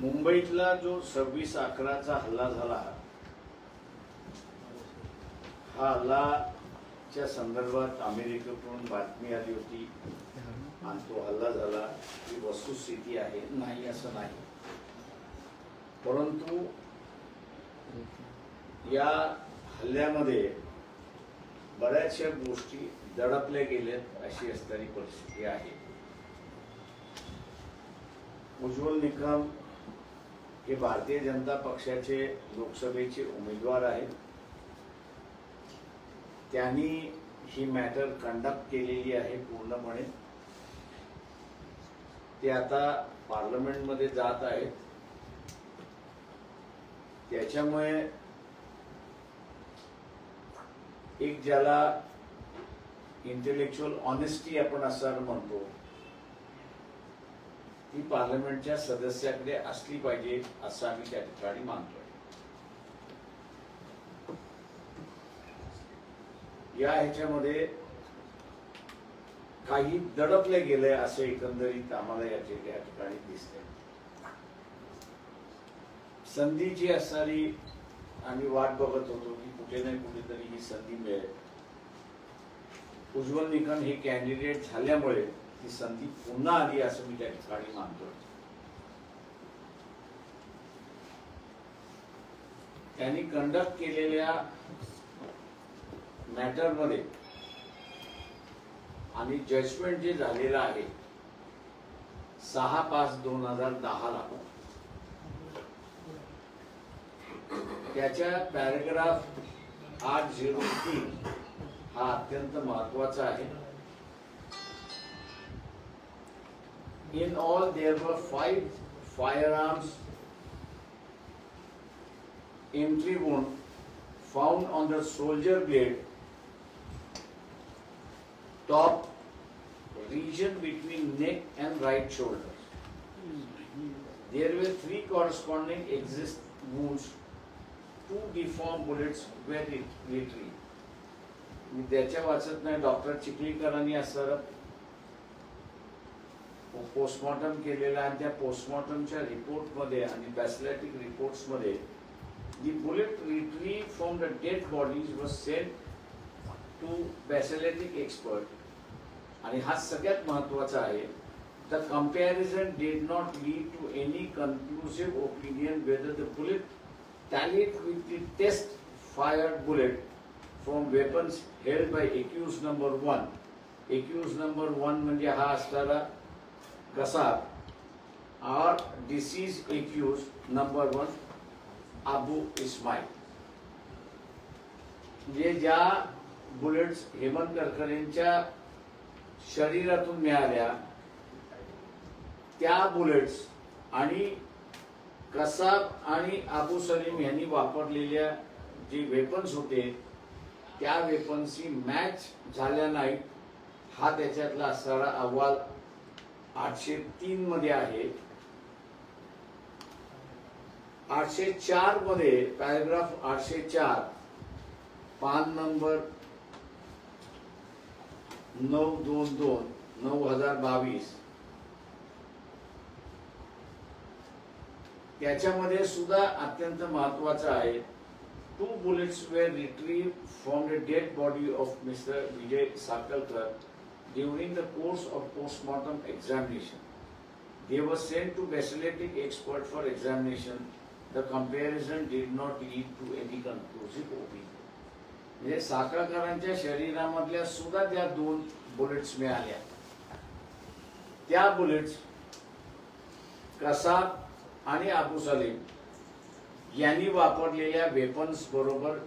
मुंबईतला जो 26/11चा हल्ला झाला, हा हल्लाच्या संदर्भात अमेरिकेकडून बातमी आली होती आणि तो हल्ला झाला ही वस्तुस्थिती आहे, नाही असं नाही. परंतु या हल्ल्यामध्ये बऱ्याचशा गोष्टी दडपल्या गेल्यात अशी असणारी परिस्थिती आहे. उज्ज्वल निकम हे भारतीय जनता पक्षाचे लोकसभेचे उमेदवार आहेत. त्यांनी ही मॅटर कंडक्ट केलेली आहे पूर्णपणे. ते आता पार्लमेंटमध्ये जात आहेत. त्याच्यामुळे एक ज्याला इंटेलेक्च्युअल ऑनेस्टी आपण असं म्हणतो, ती पार्लमेंटच्या सदस्याकडे असली पाहिजे असं आम्ही त्या ठिकाणी मानतोय. या ह्याच्यामध्ये काही दडपले गेले असे एकंदरीत आम्हाला या ठिकाणी दिसते. संधीची असणारी आम्ही वाट बघत होतो की कुठे ना कुठेतरी ही संधी मिळेल. उज्ज्वल निकम हे कॅन्डिडेट झाल्यामुळे ती संधी पुन्हा आली असं मी त्या ठिकाणी मानतो. त्यांनी कंडक्ट केलेल्या मॅटरमध्ये आणि जजमेंट जे झालेलं आहे 6/5/2010 त्याच्या पॅराग्राफ 803 हा अत्यंत महत्वाचा आहे. In all, there were 5 firearms entry wound found on the shoulder blade, top region between neck and right shoulder. There were 3 corresponding exist wounds. 2 deformed bullets were retrieved. मी त्याच्या वाचत नाही. डॉक्टर चिखलीकरांनी असं पोस्टमॉर्टम केलेला आणि त्या पोस्टमॉर्टमच्या रिपोर्टमध्ये आणि बॅसिलिटिक रिपोर्ट्समध्ये the bullet retrieved from the dead bodies was sent to basiletic expert. आणि हा सगळ्यात महत्वाचा आहे. The comparison did not lead to any conclusive opinion whether the bullet tallied with the test fired bullet from weapons held by accused number 1. Accused number 1 म्हणजे हा असणारा Kasab or deceased accused number 1 Abu Ismail. म्हणजे ज्या बुलेट्स हेमंत करकरेंच्या शरीरातून मिळाल्या त्या bullets आणि कसाब आणि अबू सलीम यांनी वापरलेल्या जे वेपन्स होते त्या वेपन्सची मॅच झाल्या नाहीत. हा त्याच्यातला असणारा अहवाल 803 मध्ये आहे. 804 मध्ये पॅराग्राफ 804 पान नंबर 922/2022 त्याच्यामध्ये सुद्धा अत्यंत महत्वाचं आहे. 2 bullets were retrieved from the dead body of Mr. Vijay Sakalkar during the course of postmortem examination. They were sent to basiletic expert for examination. The comparison did not lead to any conclusive opinion. म्हणजे साखळकरांच्या शरीरामधल्या सुद्धा त्या 2 bullets मिळाल्या. त्या bullets Kasab आणि अबू सलीम यांनी वापरलेल्या weapons बरोबर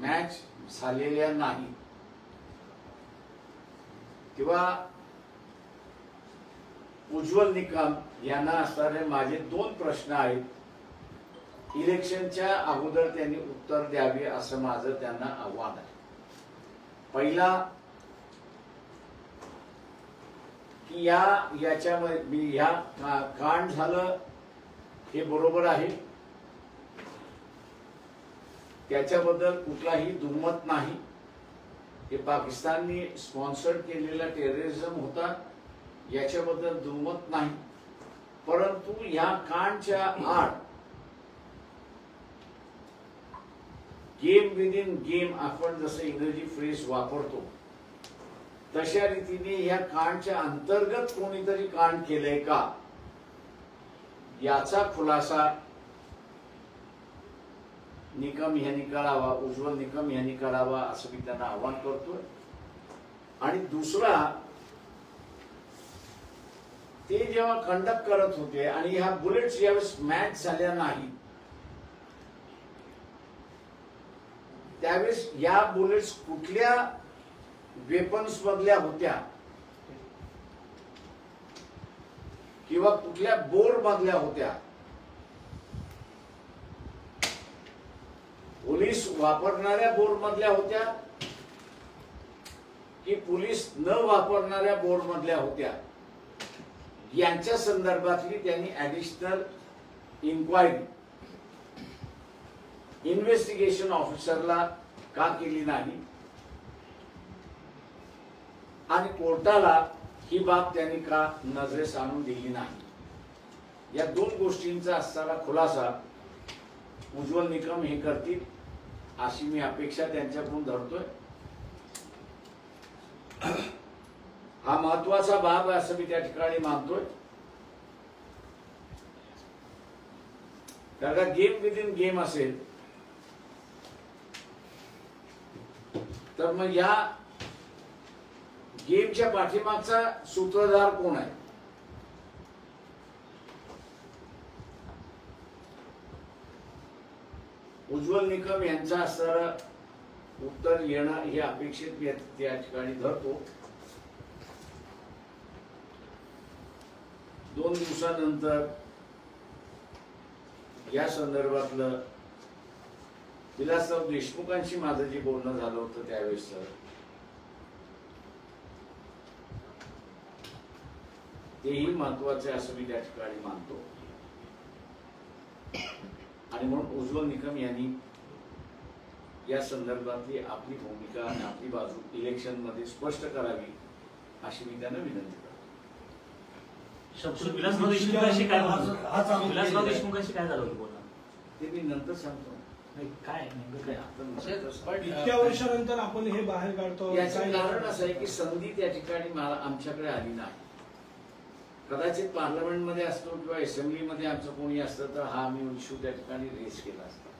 match झालेल्या नाही. किंवा उज्ज्वल निकम यांना असणारे माझे 2 प्रश्न आहेत. इलेक्शनच्या अगोदर त्यांनी उत्तर द्यावे असं माझं त्यांना आव्हान आहे. पहिला की याच्यामध्ये ह्या कांड झालं हे बरोबर आहे, त्याच्याबद्दल कुठलाही दुमत नाही. हे पाकिस्तानने स्पॉन्सर्ड केलेला टेररिझम होता याच्याबद्दल दुमत नाही. परंतु ह्या कांडच्या आड गेम विद इन गेम आपण जसं इंग्रजी फ्रेज वापरतो तशा रीतीने ह्या कांडच्या अंतर्गत कोणीतरी कांड केलंय का याचा खुलासा निकम यांनी करावा, उज्ज्वल निकम यांनी करावा असं मी त्यांना आवाहन करतोय. आणि दुसरा, ते जेव्हा कंडक्ट करत होते आणि ह्या बुलेट्स ज्यावेळेस मॅच झाल्या नाही त्यावेळेस या बुलेट्स कुठल्या वेपन्स मधल्या होत्या किंवा कुठल्या बोर मधल्या होत्या, पोलीस वापरणाऱ्या बोर मधल्या होत्या की पोलीस न वापरणाऱ्या बोर मधल्या होत्या, यांच्या संदर्भातली त्यांनी ऍडिशनल इन्क्वायरी इन्व्हेस्टिगेशन ऑफिसरला का केली नाही आणि कोर्टाला ही बाब त्यांनी का नजरेस आणून दिली नाही. या दोन गोष्टींचा असणारा खुलासा उज्ज्वल निकम हे करतील अशी मी अपेक्षा त्यांच्याकडून धरतोय. हा महत्वाचा बाब आहे असं मी त्या ठिकाणी मानतोय. कारण का गेम विद इन गेम असेल तर मग या गेमच्या पाठीमागचा सूत्रधार कोण आहे? उज्ज्वल निकम यांचा असणारं उत्तर येणं हे अपेक्षित मी त्या ठिकाणी धरतो. 2 दिवसानंतर या संदर्भातलं विलासराव देशमुखांशी माझं जे बोलणं झालं होतं त्यावेळेस तेही महत्वाचे असं मी त्या ठिकाणी मानतो. आणि म्हणून उज्ज्वल निकम यांनी या संदर्भातली आपली भूमिका आणि आपली बाजू इलेक्शन मध्ये स्पष्ट करावी अशी मी त्यांना विनंती करतो. विलासराव देशमुखांशी काय झालं होतं ते मी नंतर सांगतो. काय इतक्या वर्षानंतर आपण हे बाहेर काढतो याचं कारण असं आहे की संधी त्या ठिकाणी आमच्याकडे आली नाही. कदाचित पार्लमेंटमध्ये असतो किंवा असेंब्लीमध्ये आमचं कोणी असतं तर हा आम्ही इश्यू त्या ठिकाणी रेस केला असता.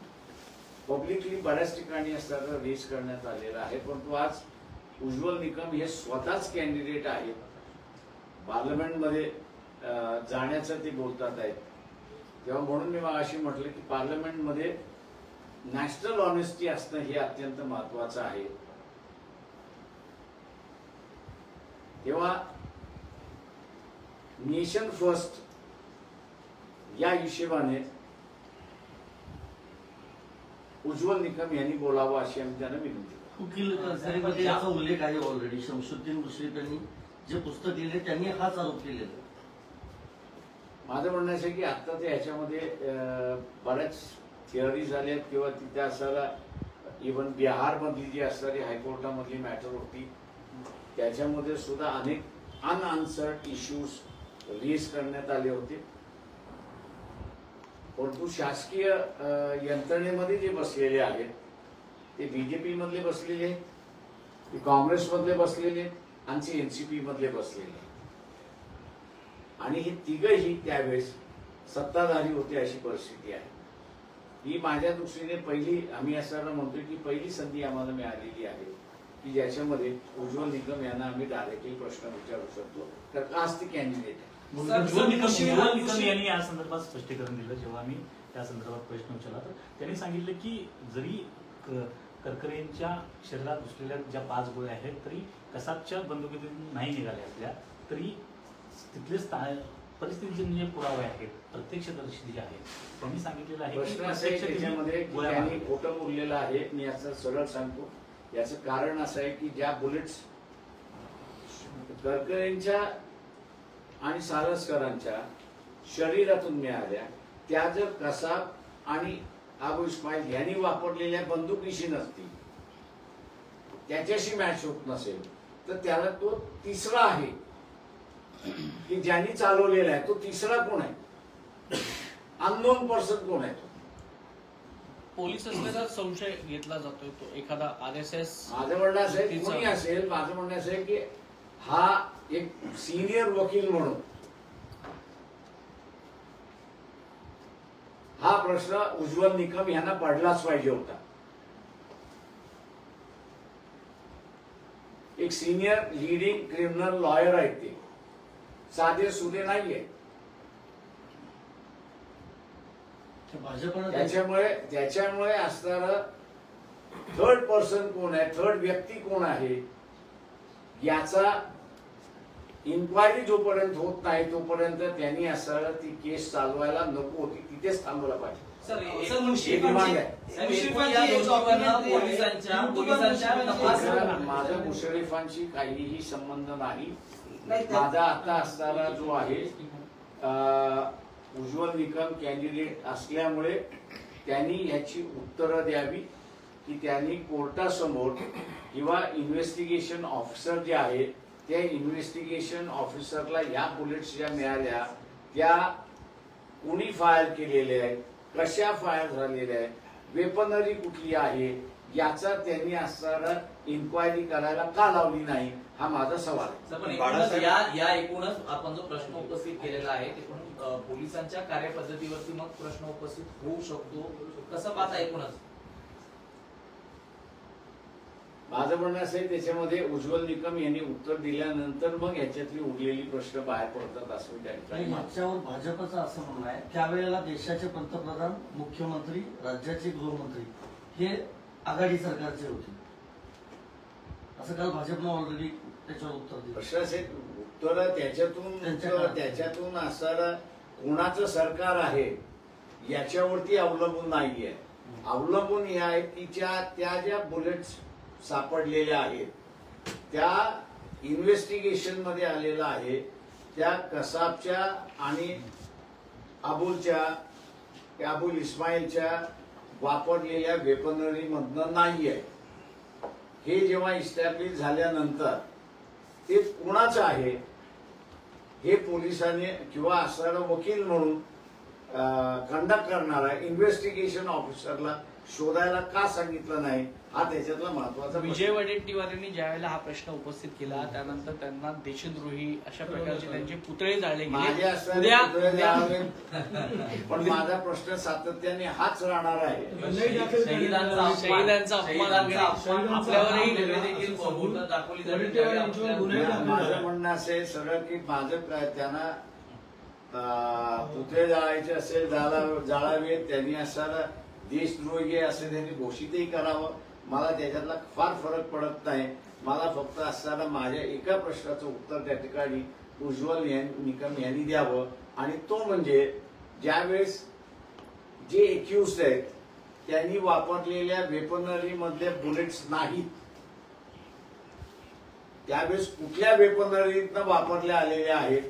पब्लिकली बऱ्याच ठिकाणी असताना रेस करण्यात आलेला आहे. परंतु आज उज्ज्वल निकम हे स्वतःच कॅन्डिडेट आहेत, पार्लमेंटमध्ये जाण्याचं ते बोलतात आहेत. तेव्हा म्हणून मी मगाशी म्हटलं की पार्लमेंटमध्ये नॅशनल ऑनेस्टी असणं हे अत्यंत महत्वाचं आहे. तेव्हा नेशन फर्स्ट या हिशेबाने उज्ज्वल निकम यांनी बोलावं अशी आम्ही त्यांना विनंती करतो. वकील याचा उल्लेख आहे ऑलरेडी. शमशुद्दीन मुश्रीफ यांनी जे पुस्तक लिहिले त्यांनी हाच आरोप केलेला. माझं म्हणणं असं की आता ते ह्याच्यामध्ये बऱ्याच थिअरी झाल्यात किंवा तिथे असणारा इव्हन बिहार मधली जी असणारी हायकोर्टामधली मॅटर होती त्याच्यामध्ये सुद्धा अनेक अनआन्सर्ड इश्यूज रेज करण्यात आले होते. परंतु शासकीय यंत्रणेमध्ये जे बसलेले आहेत ते बीजेपी मधले बसलेले, ते काँग्रेस मधले बसलेले आणि एनसीपी मधले बसलेले आणि हे तिघही त्यावेळेस सत्ताधारी होते अशी परिस्थिती आहे. ही माझ्या दृष्टीने पहिली, आम्ही असताना म्हणतोय की पहिली संधी आम्हाला मिळालेली आहे की ज्याच्यामध्ये उज्ज्वल निकम यांना आम्ही डायरेक्टली प्रश्न विचारू शकतो. तर आज ते कॅन्डिडेट आहे. उज्ज्वल निकम यांनी या संदर्भात स्पष्टीकरण दिलं. जेव्हा मी त्या संदर्भात प्रश्न विचारला तर त्यांनी सांगितलं की जरी करकरेंच्या शरीरात घुसलेल्या ज्या 5 गोळ्या आहेत तरी कसाबच्या बंदुकीतून नाही निघाल्या असल्या तरी तिथले परिस्थितीचे जे पुरावे आहेत प्रत्यक्षदर्शी जे आहेत त्यांनी सांगितलेलं आहे प्रश्न असा आहे त्याच्यामध्ये त्यांनी खोटं बोललेलं आहे. मी असं सरळ सांगतो. याचं कारण असं आहे की ज्या बुलेट्स करकरेंच्या आणि सारस्करांच्या शरीरातून मिळाल्या त्या जर कसाब आणि अबू इस्माईल यांनी वापरलेल्या बंदुकीशी नसतील, त्याच्याशी मॅच होत नसेल तर त्याला तो तिसरा आहे की ज्यांनी चालवलेला आहे तो तिसरा कोण आहे अननोन पर्सन कोण आहे तो? पोलीस असल्याचा संशय घेतला जातोय तो एखादा RSS. माझं म्हणणं असं आहे, कोणी असेल, माझं म्हणणं असं आहे की हा एक सिनियर वकील म्हणून हा प्रश्न उज्ज्वल निकम यांना पडलाच पाहिजे होता. एक सिनियर लीडिंग क्रिमिनल लॉयर आहेत ते, साधे सुधे नाहीये. त्याच्यामुळे असणारं थर्ड पर्सन कोण आहे, थर्ड व्यक्ती कोण आहे, याचा इन्क्वायरी जोपर्यंत होत नाही तोपर्यंत त्यांनी असं ती केस चालवायला नको होती, तिथेच थांबवलं पाहिजे. माझा मुशर्रफांशी काहीही संबंध नाही. माझा आता असणारा जो आहे उज्ज्वल निकम कॅन्डिडेट असल्यामुळे त्यांनी याची उत्तरं द्यावी की त्यांनी कोर्टासमोर किंवा इन्व्हेस्टिगेशन ऑफिसर जे आहे त्या इन्व्हेस्टिगेशन ऑफिसरला या बुलेट्स ज्या मिळाल्या त्या कोणी फायर केलेल्या आहेत, कशा फायर झालेल्या आहेत, वेपनरी कुठली आहे, याचा त्यांनी असणारा इन्क्वायरी करायला का लावली नाही, हा माझा सवाल आहे. या एकूणच आपण जो प्रश्न उपस्थित केलेला आहे तिकडून पोलिसांच्या कार्यपद्धतीवरती मग प्रश्न उपस्थित होऊ शकतो, कसं पाहता एकूणच? माझं म्हणणं असं आहे त्याच्यामध्ये उज्ज्वल निकम यांनी उत्तर दिल्यानंतर मग याच्यातली उरलेली प्रश्न बाहेर पडतात असं त्यांनी. याच्यावर भाजपचं असं म्हणणं आहे, त्यावेळेला देशाचे पंतप्रधान, मुख्यमंत्री, राज्याचे गृहमंत्री हे आघाडी सरकारचे होते, असं काल भाजपनं ऑलरेडी त्याच्यावर उत्तर दिलं. प्रश्नाचे उत्तर त्याच्यातून असणारं कोणाचं सरकार आहे याच्यावरती अवलंबून नाहीये. अवलंबून हे आहे की त्या ज्या बुलेट्स सापडलेल्या आहेत त्या इन्व्हेस्टिगेशन मध्ये आलेलं आहे त्या कसाबच्या आणि अबुल इस्माईलच्या वापरलेल्या वेपनरी मधनं नाहीये. हे जेव्हा इस्टॅब्लिश झाल्यानंतर ते कोणाचं आहे हे पोलिसांनी किंवा असणारा वकील म्हणून कंडक्ट करणारा इन्व्हेस्टिगेशन ऑफिसरला शोधायला का सांगितलं नाही, हा त्याच्यातला महत्वाचा. विजय वडेट्टीवारांनी ज्यावेळेला हा प्रश्न उपस्थित केला त्यानंतर त्यांना देशद्रोही अशा प्रकारचे त्यांचे पुतळे जाळले गेले. पण माझा प्रश्न सातत्याने हाच राहणार आहे. शहीदांचा अपमान आपल्यावरही माझं म्हणणं असेल सरळ की माझं काय त्यांना पुतळे जाळायचे असेल जाळावेत, त्यांनी असायला देशद्रोही असे त्यांनी घोषितही करावं. मला त्याच्यातला फार फरक पडत नाही. मला फक्त असताना माझ्या एका प्रश्नाचं उत्तर त्या ठिकाणी उज्ज्वल निकम यांनी द्यावं आणि तो म्हणजे ज्यावेळेस जे एक्युज्ड आहेत त्यांनी वापरलेल्या वेपनरी मधले बुलेट्स नाहीत त्यावेळेस कुठल्या वेपनरीतनं वापरल्या आलेल्या आहेत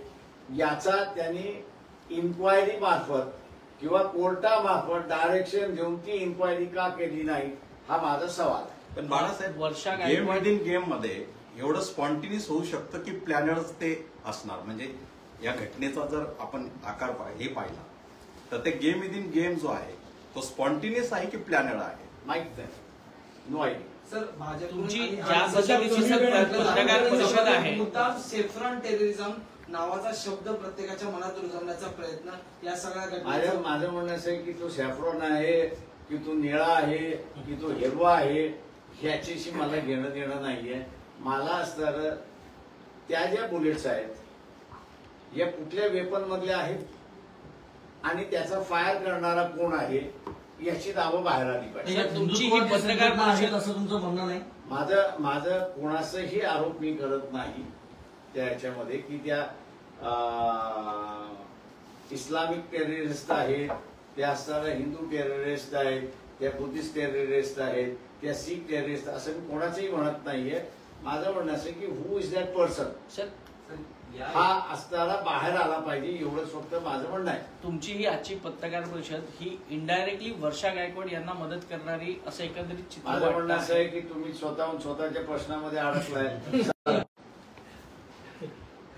याचा त्यांनी इन्क्वायरी मार्फत किंवा कोर्टामार्फत डायरेक्शन देऊन ती इन्क्वायरी का केली नाही, हा माझा सवाल आहे. पण बाळासाहेब, गेम विदिन गेम मध्ये एवढं स्पॉन्टिनियस होऊ शकतं की प्लॅनर्स ते असणार. म्हणजे या घटनेचा जर आपण आकार हे पाहिला तर ते गेम विदिन गेम जो आहे तो स्पॉन्टिनियस आहे की प्लॅनर आहे माहित नाही, नो आयडिया. सर, भाजप तुमची ज्या पद्धतीची पत्रकार परिषद आहे सेफ्रॉन टेररिझम नावाचा शब्द प्रत्येकाच्या मनात रुजवण्याचा प्रयत्न या सगळ्या माझं म्हणणं असं आहे की तो सॅफ्रॉन आहे की तो निळा आहे की तो हिरवा आहे ह्याच्याशी मला घेणं देणं नाहीये. मला असणारं त्या ज्या बुलेट्स आहेत या कुठल्या वेपन मधल्या आहेत आणि त्याचा फायर करणारा कोण आहे याची नावं बाहेर आली पाहिजे. तुमची ही पत्रकार परिषद असं तुमचं म्हणणं नाही. माझं कोणाचाही आरोप मी करत नाही त्याच्यामध्ये की त्या इस्लामिक टेररिस्ट आहेत, त्या असणाऱ्या हिंदू टेररिस्ट आहेत, त्या बुद्धिस्ट टेररिस्ट आहेत, त्या सीख टेररिस्ट असं मी कोणाचंही म्हणत नाहीये. माझं म्हणणं असं की हु इज दॅट पर्सन हा असताना बाहेर आला पाहिजे एवढंच फक्त माझं म्हणणं आहे. तुमची ही आजची पत्रकार परिषद ही इनडायरेक्टली वर्षा गायकवाड यांना मदत करणारी असं एकंदरीत चित्र माझं म्हणणं असं आहे की तुम्ही स्वतःहून स्वतःच्या प्रश्नामध्ये अडकलाय.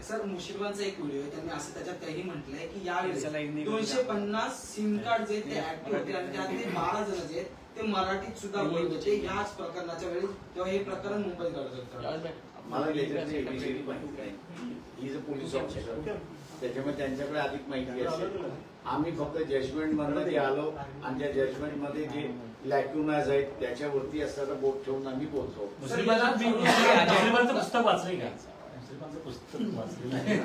सर मुशीबांचा एक व्हिडिओ आहे, त्यांनी असं त्याच्यात तेही म्हटलंय की चला, यावेळी हिंदी 250 सिम कार्ड जे ते ऍक्टिव्ह होते आणि त्यातले 12 जण जे आहेत ते मराठीत सुद्धा बोलत होते याच प्रकरणाच्या वेळी तेव्हा हे प्रकरण मुंबईत घडत होतं. मला त्याच्यातली ABCD माहिती नाही. ही जे पोलीस ऑफिसर त्याच्यामुळे त्यांच्याकडे अधिक माहिती असेल. आम्ही फक्त जजमेंट मधनं जे आलो आणि त्या जजमेंट मध्ये जे लॅक्युनाज आहेत त्याच्यावरती असताना बोट ठेवून आम्ही बोलतो. मुस्लिमांचं पुस्तक वाचलंय का? मुस्लिमांचं पुस्तक वाचलेलं आहे.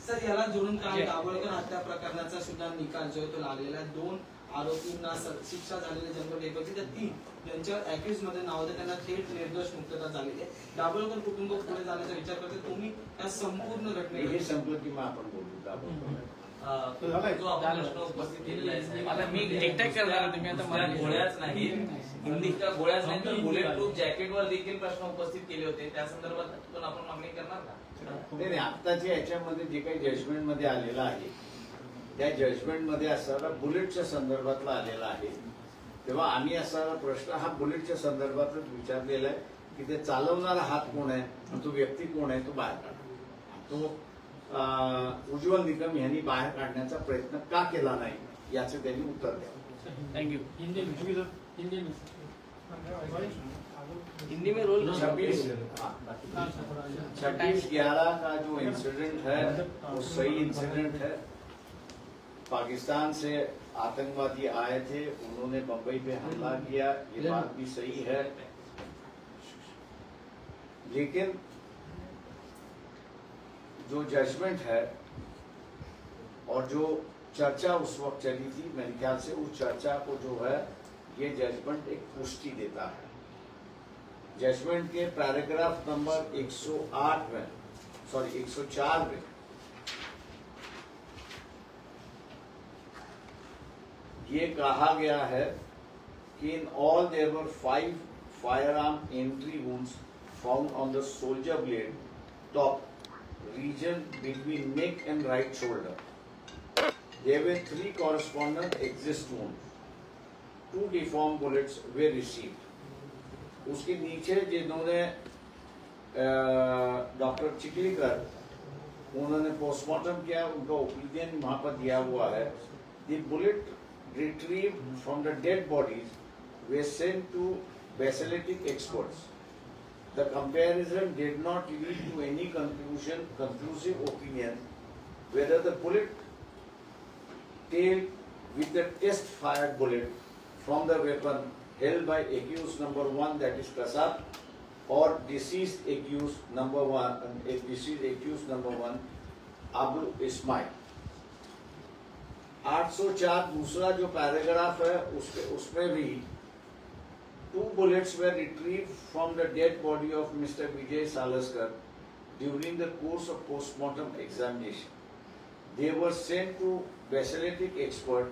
सर याला जोडून काल दाभोळकर हत्या प्रकरणाचा सुद्धा निकाल जो आहे तो लागलेला आहे. 2 आरोपींना शिक्षा झालेल्या जन्मठेपेक्षा त्या 3 ज्यांच्यावर अॅक्युज मध्ये नाव होतं त्यांना थेट निर्दोष मुक्तता झालेली आहे. दाभोळकर कुटुंब पुढे जाण्याचा विचार करते. तुम्ही या संपूर्ण घटनेला हे संपलं की मग आपण बोलू दाभोळकर. जो आपण प्रश्न उपस्थित केलेला आहे साहेब. आता मी टेक करणार आहे, तुम्ही आता मला नुसत्या गोळ्याच नाही हिंदीच्या गोळ्याच नाही तर बुलेट प्रूफ जॅकेटवर देखील प्रश्न उपस्थित केले होते. त्या संदर्भात पण आपण मागणी करणार का? नाही आत्ताच्या याच्यामध्ये जे काही जजमेंट मध्ये आलेलं आहे त्या जजमेंट मध्ये असणारा बुलेटच्या संदर्भातला आलेला आहे. तेव्हा आम्ही असणारा प्रश्न हा बुलेटच्या संदर्भातच विचारलेला आहे की ते चालवणारा हात कोण आहे आणि तो व्यक्ती कोण आहे तो बाहेर काढा. तो उज्ज्वल निकम यांनी बाहेर काढण्याचा प्रयत्न का केला नाही याचं त्यांनी उत्तर द्यावं. थँक्यू. हिंदी में रोल 26/11 का जो इंसिडेंट है वो सही इंसिडेंट है. पाकिस्तान से आतंकवादी आए थे, उन्होंने बंबई पे हमला किया, ये बात भी सही है. लेकिन जो जजमेंट है और जो चर्चा उस वक्त चली थी मेरे ख्याल से उस चर्चा को जो है ये जजमेंट एक पुष्टि देता है. जजमेंट के पैराग्राफ नंबर 104 में ये कहा गया है कि in all there were 5 firearm entry wounds found on the soldier blade top region between neck and right shoulder. There were 3 correspondent exist wounds. 2 deformed bullets were received. उसके नीचे जिन्होंने doctor Chikhlikar उन्होंने postmortem KIA उनका opinion वहां पर दिया हुआ है. The bullet retrieved from the dead bodies were sent to basaltic experts. The comparison did not lead to any conclusive opinion whether the bullet tailed with the test fired bullet from the weapon held by accused number 1, that is Kasab, or deceased accused number 1 Abu Ismail. 804 दूसरा जो paragraph है उसमें भी 2 bullets were retrieved from the dead body of Mr. Vijay Salaskar during the course of postmortem examination. They were sent to basaltic expert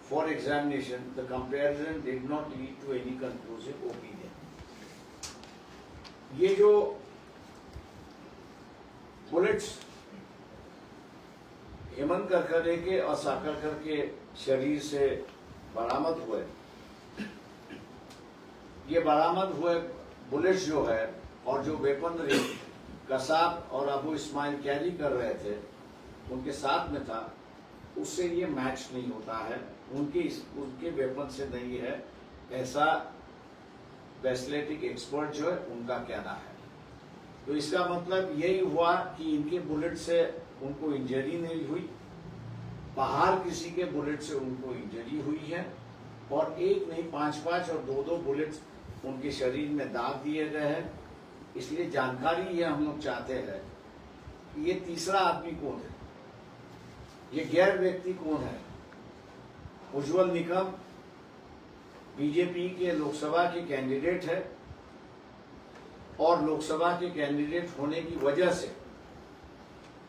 for examination. The comparison did not lead to any conclusive opinion. ये जो bullets Hemant Karkare के और साकरकर के शरीर से बरामद हुए, ये बरामद हुए bullets जो है और जो वेपनरी कसाब और अबू इस्माइल कैरी कर रहे थे उनके साथ में था, उससे ये मैच नहीं होता है. उनके वेपन से नहीं है, ऐसा बैसलेटिक एक्सपर्ट जो है उनका कहना है. तो इसका मतलब यही हुआ कि इनके बुलेट से उनको इंजरी नहीं हुई, बाहर किसी के बुलेट से उनको इंजरी हुई है, और एक नहीं 5-5 और 2-2 बुलेट्स उनके शरीर में दाग दिए गए हैं. इसलिए जानकारी ये हम लोग चाहते हैं कि ये तीसरा आदमी कौन है, ये गैर व्यक्ति कौन है. उज्ज्वल निकम बीजेपी के लोकसभा के कैंडिडेट है और लोकसभा के कैंडिडेट होने की वजह से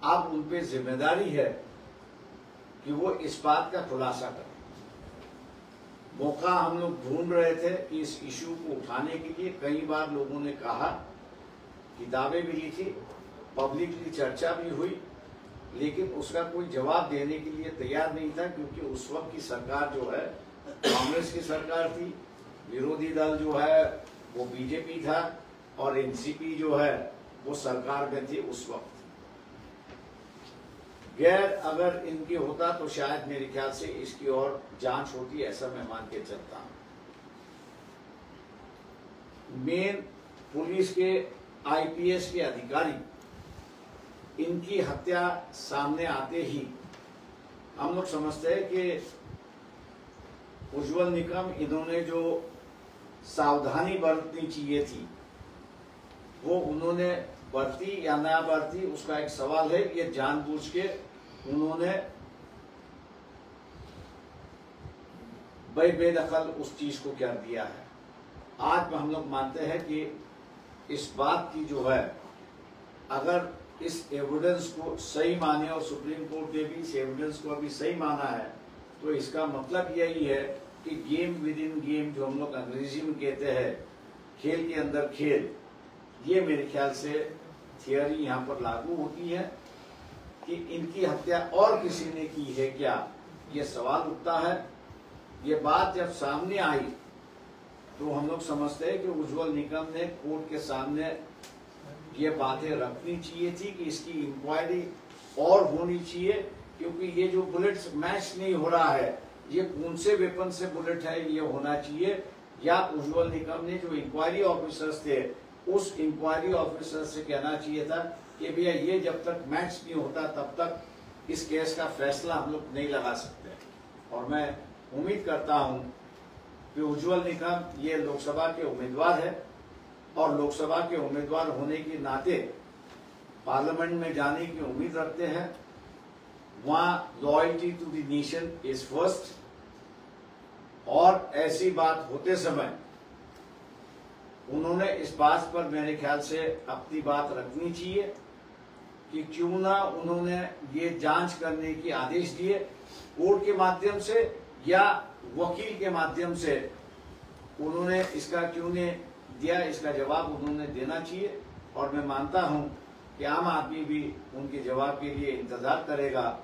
अब उन पे जिम्मेदारी है कि वो इस बात का खुलासा करें. मौका हम लोग ढूंढ रहे थे कि इस इशू को उठाने के लिए कई बार लोगों ने कहा, किताबें भी लिखी, पब्लिकली चर्चा भी हुई, लेकिन उसका कोई जवाब देने के लिए तैयार नहीं था, क्योंकि उस वक्त की सरकार जो है कांग्रेस की सरकार थी, विरोधी दल जो है वो बीजेपी था, और एनसीपी जो है वो सरकार में थी उस वक्त। गैर अगर इनकी होता तो शायद मेरे ख्याल से इसकी और जांच होती, ऐसा मैं मान के चलता हूं। मेन पुलिस के आईपीएस के अधिकारी इनकी हत्या सामने आते ही हम लोग समझते हैं कि उज्जवल निकम इन्होंने जो सावधानी बरतनी चाहिए थी वो उन्होंने बरती या ना बरती, उसका एक सवाल है। ये जानबूझ के उन्होंने बेदखल उस चीज को कर दिया है। आज हम लोग मानते हैं कि इस बात की जो है, अगर इस एविडेंस को सही माने और सुप्रीम कोर्ट ने भी इस एविडेंस को अभी सही माना है, तो इसका मतलब यही है कि गेम विद इन गेम, जो हम लोग अंग्रेजी में कहते हैं खेल के अंदर खेल, ये मेरे ख्याल से थियरी यहाँ पर लागू होती है कि इनकी हत्या और किसी ने की है क्या, ये सवाल उठता है। ये बात जब सामने आई तो हम लोग समझते हैं कि उज्जवल निकम ने कोर्ट के सामने ये बातें रखनी चाहिए थी कि इसकी इंक्वायरी और होनी चाहिए, क्योंकि ये जो बुलेट्स मैच नहीं हो रहा है, ये कौन से वेपन से बुलेट है ये होना चाहिए। या उज्जवल निकम ने जो इंक्वायरी ऑफिसर्स थे उस इंक्वायरी ऑफिसर से कहना चाहिए था कि भैया ये जब तक मैच नहीं होता तब तक इस केस का फैसला हम लोग नहीं लगा सकते। और मैं उम्मीद करता हूं कि उज्जवल निकम ये लोकसभा के उम्मीदवार है और लोकसभा के उम्मीदवार होने के नाते पार्लियामेंट में जाने की उम्मीद रखते हैं। वहां loyalty to the nation is first, और ऐसी बात होते समय उन्होंने इस बात पर मेरे ख्याल से अपनी बात रखनी चाहिए कि क्यों ना उन्होंने ये जांच करने के आदेश दिए कोर्ट के माध्यम से या वकील के माध्यम से, उन्होंने इसका क्यों नहीं दिया, इसका जवाब उन्होंने देना चाहिए। और मैं मानता हूं कि आम आदमी भी उनके जवाब के लिए इंतजार करेगा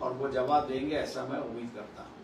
और वो जवाब देंगे, ऐसा मैं उम्मीद करता हूं।